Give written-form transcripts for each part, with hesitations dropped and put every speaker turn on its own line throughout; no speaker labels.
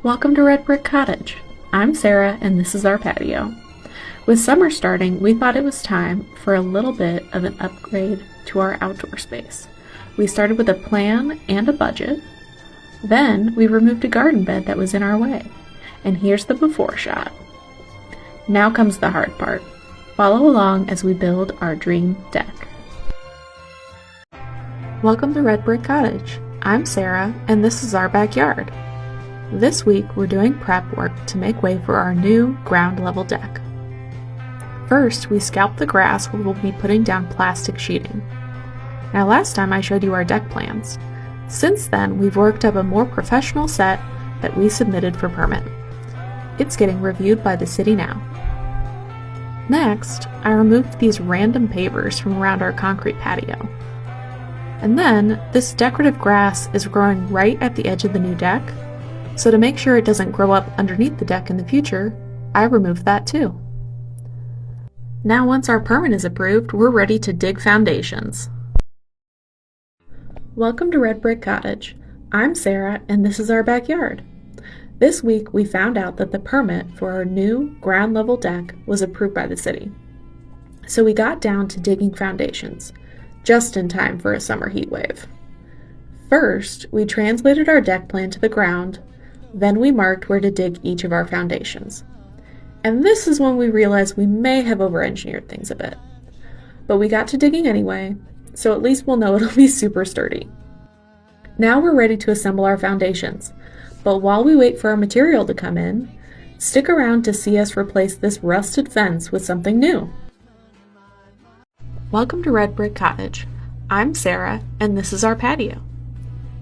Welcome to Red Brick Cottage. I'm Sarah and this is our patio. With summer starting, we thought it was time for a little bit of an upgrade to our outdoor space. We started with a plan and a budget. Then we removed a garden bed that was in our way. And here's the before shot. Now comes the hard part. Follow along as we build our dream deck. Welcome to Red Brick Cottage. I'm Sarah and this is our backyard. This week we're doing prep work to make way for our new ground level deck. First, we scalped the grass where we'll be putting down plastic sheeting. Now last time I showed you our deck plans. Since then, we've worked up a more professional set that we submitted for permit. It's getting reviewed by the city now. Next, I removed these random pavers from around our concrete patio. And then, this decorative grass is growing right at the edge of the new deck, so to make sure it doesn't grow up underneath the deck in the future, I removed that too. Now once our permit is approved, we're ready to dig foundations. Welcome to Red Brick Cottage. I'm Sarah and this is our backyard. This week we found out that the permit for our new ground level deck was approved by the city. So we got down to digging foundations, just in time for a summer heat wave. First, we translated our deck plan to the ground, then we marked where to dig each of our foundations. And this is when we realized we may have over-engineered things a bit. But we got to digging anyway, so at least we'll know it'll be super sturdy. Now we're ready to assemble our foundations, but while we wait for our material to come in, stick around to see us replace this rusted fence with something new. Welcome to Red Brick Cottage. I'm Sarah, and this is our patio.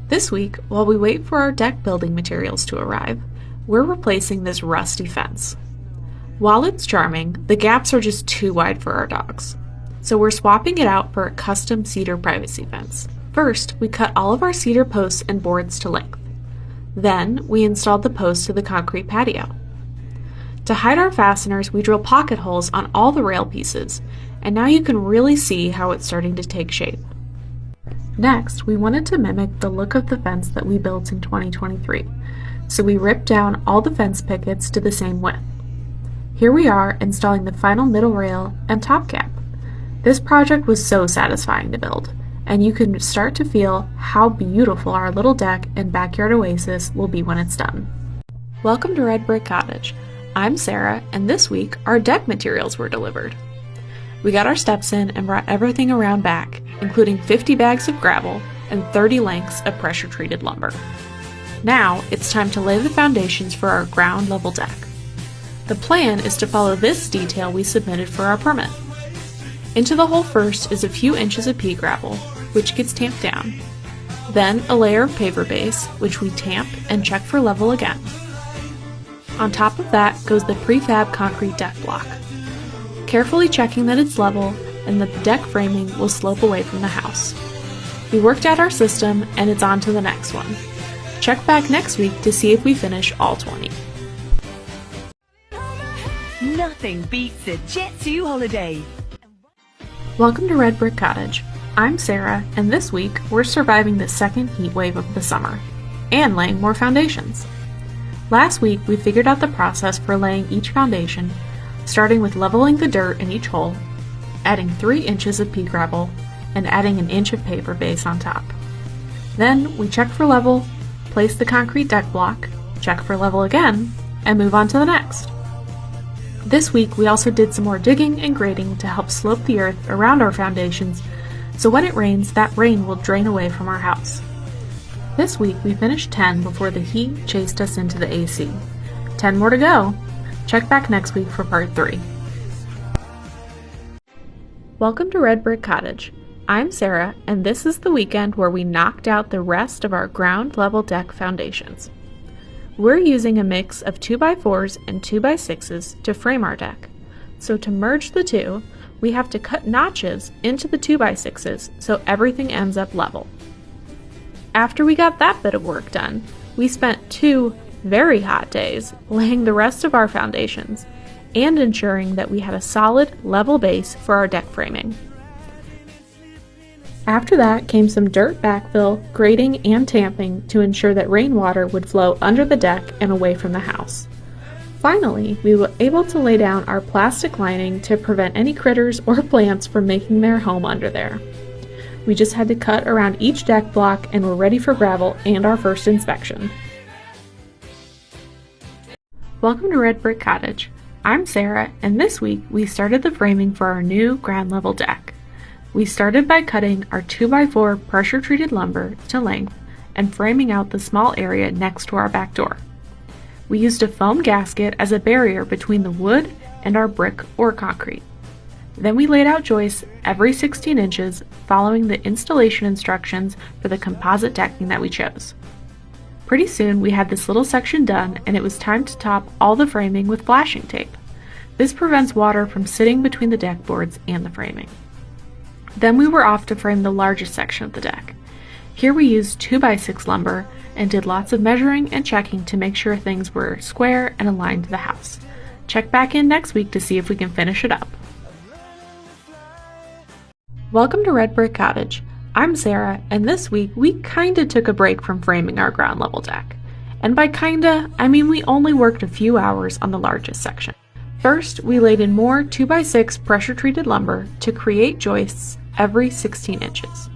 This week, while we wait for our deck building materials to arrive, we're replacing this rusty fence. While it's charming, the gaps are just too wide for our dogs. So we're swapping it out for a custom cedar privacy fence. First, we cut all of our cedar posts and boards to length. Then, we installed the posts to the concrete patio. To hide our fasteners, we drill pocket holes on all the rail pieces, and now you can really see how it's starting to take shape. Next, we wanted to mimic the look of the fence that we built in 2023, so we ripped down all the fence pickets to the same width. Here we are installing the final middle rail and top cap. This project was so satisfying to build, and you can start to feel how beautiful our little deck and backyard oasis will be when it's done. Welcome to Red Brick Cottage. I'm Sarah, and this week our deck materials were delivered. We got our steps in and brought everything around back, including 50 bags of gravel and 30 lengths of pressure-treated lumber. Now, it's time to lay the foundations for our ground level deck. The plan is to follow this detail we submitted for our permit. Into the hole first is a few inches of pea gravel, which gets tamped down. Then a layer of paver base, which we tamp and check for level again. On top of that goes the prefab concrete deck block, carefully checking that it's level and that the deck framing will slope away from the house. We worked out our system and it's on to the next one. Check back next week to see if we finish all 20.
Nothing beats a Jet2 holiday.
Welcome to Red Brick Cottage. I'm Sarah, and this week we're surviving the second heat wave of the summer and laying more foundations. Last week we figured out the process for laying each foundation, starting with leveling the dirt in each hole, adding 3 inches of pea gravel, and adding an inch of paver base on top. Then we check for level, place the concrete deck block, check for level again, and move on to the next. This week we also did some more digging and grading to help slope the earth around our foundations, so when it rains, that rain will drain away from our house. This week we finished 10 before the heat chased us into the AC. 10 more to go. Check back next week for part 3. Welcome to Red Brick Cottage. I'm Sarah, and this is the weekend where we knocked out the rest of our ground level deck foundations. We're using a mix of 2x4s and 2x6s to frame our deck. So to merge the two, we have to cut notches into the 2x6s so everything ends up level. After we got that bit of work done, we spent 2 very hot days laying the rest of our foundations and ensuring that we had a solid, level base for our deck framing. After that came some dirt backfill, grading, and tamping to ensure that rainwater would flow under the deck and away from the house. Finally, we were able to lay down our plastic lining to prevent any critters or plants from making their home under there. We just had to cut around each deck block and were ready for gravel and our first inspection. Welcome to Red Brick Cottage. I'm Sarah, and this week we started the framing for our new ground level deck. We started by cutting our 2x4 pressure treated lumber to length and framing out the small area next to our back door. We used a foam gasket as a barrier between the wood and our brick or concrete. Then we laid out joists every 16 inches, following the installation instructions for the composite decking that we chose. Pretty soon we had this little section done, and it was time to top all the framing with flashing tape. This prevents water from sitting between the deck boards and the framing. Then we were off to frame the largest section of the deck. Here we used 2x6 lumber and did lots of measuring and checking to make sure things were square and aligned to the house. Check back in next week to see if we can finish it up. Welcome to Red Brick Cottage. I'm Sarah, and this week we kinda took a break from framing our ground level deck. And by kinda, I mean we only worked a few hours on the largest section. First, we laid in more 2x6 pressure treated lumber to create joists every 16 inches.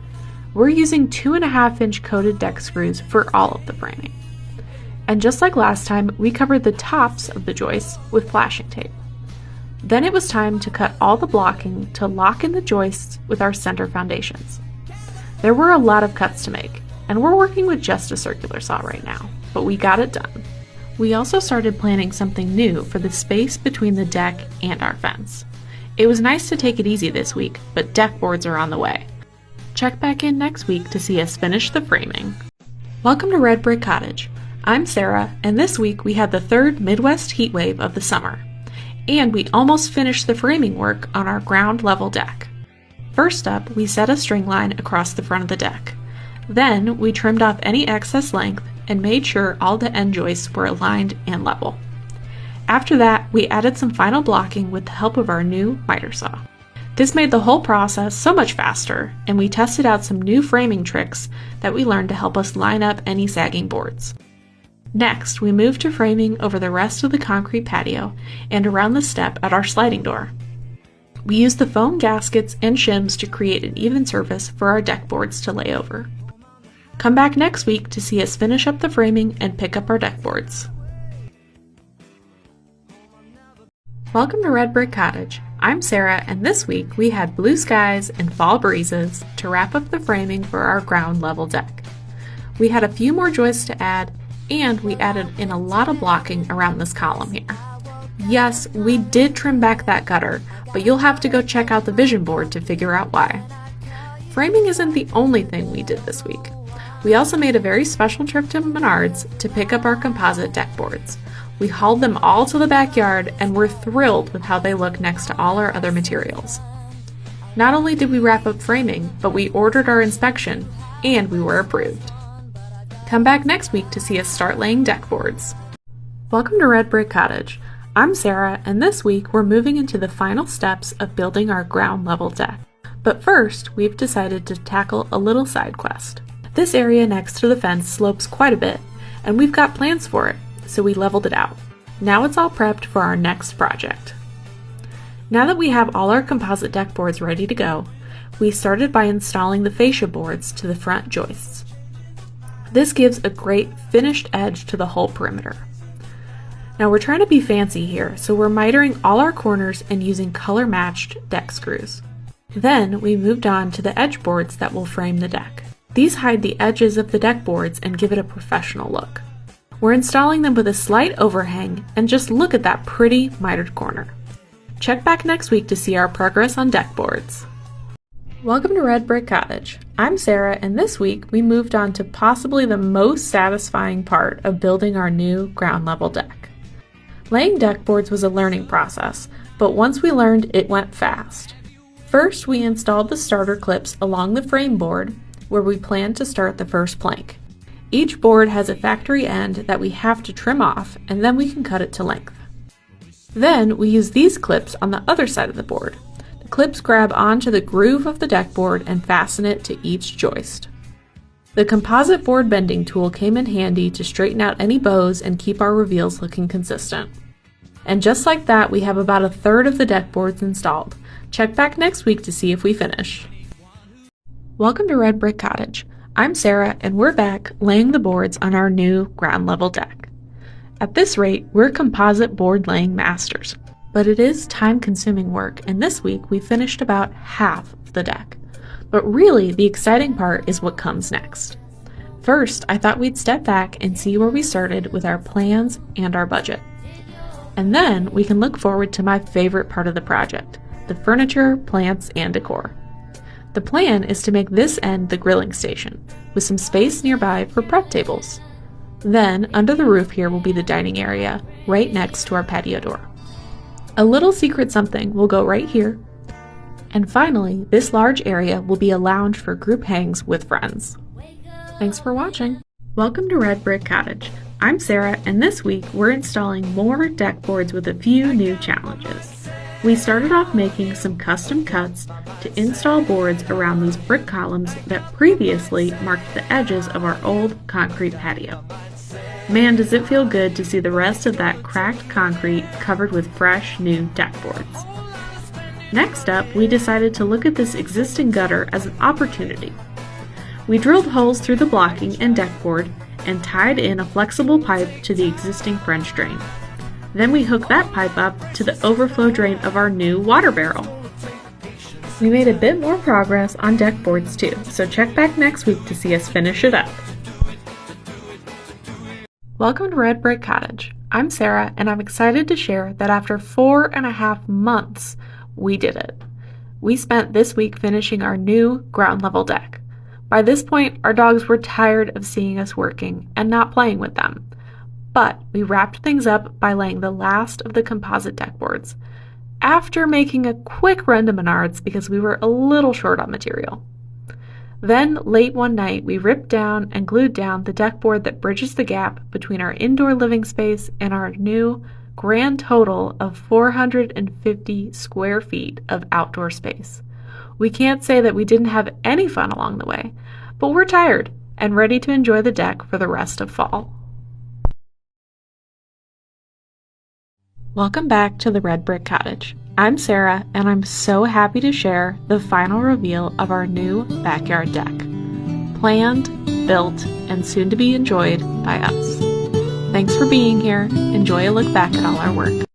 We're using 2.5-inch coated deck screws for all of the framing. And just like last time, we covered the tops of the joists with flashing tape. Then it was time to cut all the blocking to lock in the joists with our center foundations. There were a lot of cuts to make, and we're working with just a circular saw right now, but we got it done. We also started planning something new for the space between the deck and our fence. It was nice to take it easy this week, but deck boards are on the way. Check back in next week to see us finish the framing. Welcome to Red Brick Cottage. I'm Sarah, and this week we had the third Midwest heat wave of the summer. And we almost finished the framing work on our ground level deck. First up, we set a string line across the front of the deck. Then we trimmed off any excess length and made sure all the end joists were aligned and level. After that, we added some final blocking with the help of our new miter saw. This made the whole process so much faster, and we tested out some new framing tricks that we learned to help us line up any sagging boards. Next, we moved to framing over the rest of the concrete patio and around the step at our sliding door. We used the foam gaskets and shims to create an even surface for our deck boards to lay over. Come back next week to see us finish up the framing and pick up our deck boards. Welcome to Red Brick Cottage. I'm Sarah, and this week we had blue skies and fall breezes to wrap up the framing for our ground level deck. We had a few more joists to add, and we added in a lot of blocking around this column here. Yes, we did trim back that gutter, but you'll have to go check out the vision board to figure out why. Framing isn't the only thing we did this week. We also made a very special trip to Menards to pick up our composite deck boards. We hauled them all to the backyard and were thrilled with how they look next to all our other materials. Not only did we wrap up framing, but we ordered our inspection, and we were approved. Come back next week to see us start laying deck boards. Welcome to Red Brick Cottage. I'm Sarah, and this week we're moving into the final steps of building our ground level deck. But first, we've decided to tackle a little side quest. This area next to the fence slopes quite a bit, and we've got plans for it, so we leveled it out. Now it's all prepped for our next project. Now that we have all our composite deck boards ready to go, we started by installing the fascia boards to the front joists. This gives a great finished edge to the whole perimeter. Now we're trying to be fancy here, so we're mitering all our corners and using color-matched deck screws. Then we moved on to the edge boards that will frame the deck. These hide the edges of the deck boards and give it a professional look. We're installing them with a slight overhang, and just look at that pretty mitered corner. Check back next week to see our progress on deck boards. Welcome to Red Brick Cottage. I'm Sarah, and this week we moved on to possibly the most satisfying part of building our new ground level deck. Laying deck boards was a learning process, but once we learned, it went fast. First, we installed the starter clips along the frame board where we plan to start the first plank. Each board has a factory end that we have to trim off, and then we can cut it to length. Then we use these clips on the other side of the board. The Clips grab onto the groove of the deck board and fasten it to each joist. The composite board bending tool came in handy to straighten out any bows and keep our reveals looking consistent. And just like that, we have about a third of the deck boards installed. Check back next week to see if we finish. Welcome to Red Brick Cottage. I'm Sarah, and we're back laying the boards on our new ground level deck. At this rate, we're composite board laying masters, but it is time-consuming work, and this week we finished about half of the deck. But really, the exciting part is what comes next. First, I thought we'd step back and see where we started with our plans and our budget. And then we can look forward to my favorite part of the project, the furniture, plants, and decor. The plan is to make this end the grilling station, with some space nearby for prep tables. Then, under the roof here will be the dining area, right next to our patio door. A little secret something will go right here. And finally, this large area will be a lounge for group hangs with friends. Thanks for watching. Welcome to Red Brick Cottage. I'm Sarah, and this week we're installing more deck boards with a few new challenges. We started off making some custom cuts to install boards around these brick columns that previously marked the edges of our old concrete patio. Man, does it feel good to see the rest of that cracked concrete covered with fresh new deck boards. Next up, we decided to look at this existing gutter as an opportunity. We drilled holes through the blocking and deck board and tied in a flexible pipe to the existing French drain. Then we hooked that pipe up to the overflow drain of our new water barrel. We made a bit more progress on deck boards too, so check back next week to see us finish it up. Welcome to Red Brick Cottage. I'm Sarah, and I'm excited to share that after 4.5 months, we did it. We spent this week finishing our new ground level deck. By this point, our dogs were tired of seeing us working and not playing with them. But we wrapped things up by laying the last of the composite deck boards, after making a quick run to Menards because we were a little short on material. Then, late one night, we ripped down and glued down the deck board that bridges the gap between our indoor living space and our new grand total of 450 square feet of outdoor space. We can't say that we didn't have any fun along the way, but we're tired and ready to enjoy the deck for the rest of fall. Welcome back to the Red Brick Cottage. I'm Sarah, and I'm so happy to share the final reveal of our new backyard deck. Planned, built, and soon to be enjoyed by us. Thanks for being here. Enjoy a look back at all our work.